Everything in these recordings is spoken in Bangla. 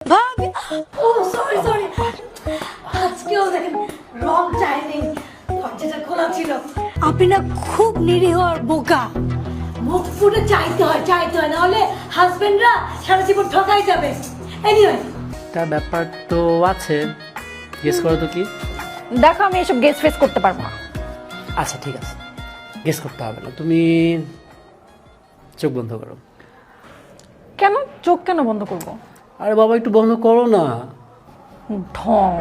ভাবি ও সরি সরি আজকেও দেখেন রং টাইমিং দরজাটা খোলা ছিল। আপনি না খুব নিরীহ আর বোকা। মুখ ফুটে চাইতে হয় নাহলে হাজবেন্ডরা সারা জীবন ঠকাই যাবে। এনিওয়ে তার ব্যাপার তো আছে, গেস করো তো কি। দেখো আমি এসব গেস ফেস করতে পারবো না। আচ্ছা ঠিক আছে, গেস করতে হবে না, তুমি চোখ বন্ধ করো। কেন চোখ কেন বন্ধ করব? আরে বাবা একটু বন্ধ করো না। ঢং।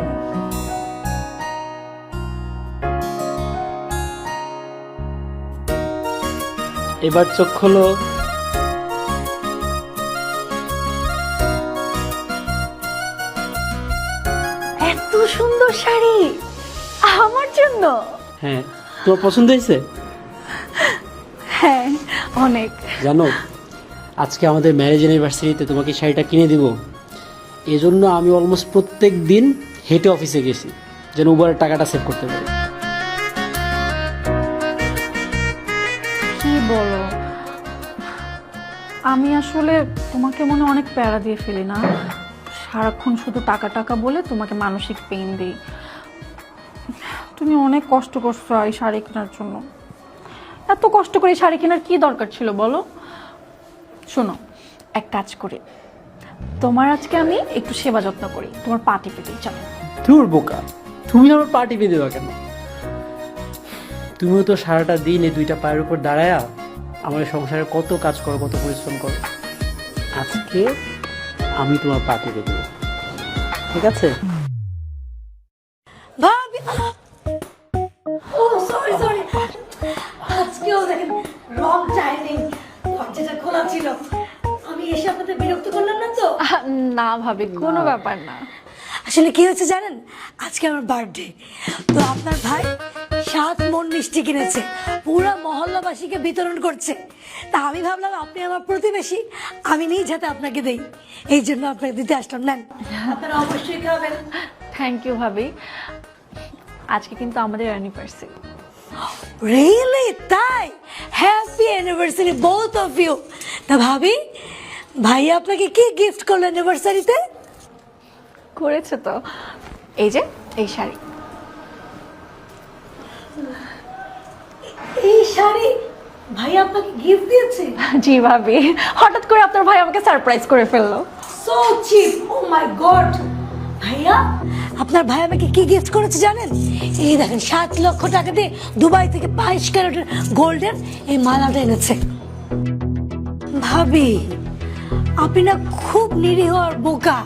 এবার চোখ খোলো। এত সুন্দর শাড়ি আমার জন্য? হ্যাঁ, তোমার পছন্দ হয়েছে? হ্যাঁ অনেক। জানো আজকে আমাদের ম্যারেজ অ্যানিভার্সারিতে তোমাকে শাড়িটা কিনে দিব, এই জন্য আমি অলমোস্ট প্রত্যেক দিন হেঁটে অফিসে গেছি যেন উবারের টাকাটা সেভ করতে পারি। কি বলো, আমি আসলে তোমাকে মনে অনেক প্যারা দিয়ে ফেলি না? সারাক্ষণ শুধু টাকা টাকা বলে তোমাকে মানসিক পেইন দিই। তুমি অনেক কষ্ট করছো এই শাড়ি কেনার জন্য। এত কষ্ট করে এই শাড়ি কেনার কি দরকার ছিল বলো? শোনো, এক কাজ করি, তোমার আজকে আমি একটু সেবা যত্ন করি, তোমার পা টিপে দিই। চলো। তোর বোকা, তুমি আমার পা টিপে দেবা কেন? তুমিও তো সারাটা দিন এই দুইটা পায়ের উপর দাঁড়ায়া আমার সংসারে কত কাজ করো, কত পরিশ্রম করো। আজকে আমি তোমার পা টিপে দেবো, ঠিক আছে? ভাবি ও সরি সরি আজকেও দেখেন রং টাইমিং দরজাটা খোলা ছিল। আমি এসে আপনাদের বিরক্ত করলাম না তো? না ভাবি, কোনো ব্যাপার না। আসলে কি হয়েছে জানেন, আজকে আমার বার্থডে, তো আপনার ভাই 7 মণ মিষ্টি কিনেছে, পুরো মহল্লাবাসীকে বিতরণ করছে। তা আমি ভাবলাম আপনি আমার প্রতিবেশী, আমি নিজ হাতে আপনাকে দেই, এই জন্য আপনাকে দিতে আসলাম। নেন, আপনারা অবশ্যই খাবেন। থ্যাংক ইউ ভাবি। আজকে কিন্তু আমাদের অ্যানিভার্সারি। রিয়েলি? তাই? Happy anniversary both of you. তা ভাবি, ভাইয়া আপনাকে কি গিফট করলো অ্যানিভার্সারিতে? করেছে তো, এই যে এই শাড়ি। এই শাড়ি ভাইয়া আপনাকে গিফট দিয়েছে? জি ভাবি, হঠাৎ করে আপনার ভাই আমাকে সারপ্রাইজ করে ফেললো। সো চিপ, ও মাই গড। ভাইয়া, আপনার ভাই আমাকে কি গিফট করেছে জানেন? এই দেখেন 7 লক্ষ টাকা দিয়ে দুবাই থেকে 22 ক্যারেটের গোল্ডের এই মালাটা এনেছে। ভাবি, আপনি না খুব নিরীহ আর বোকা।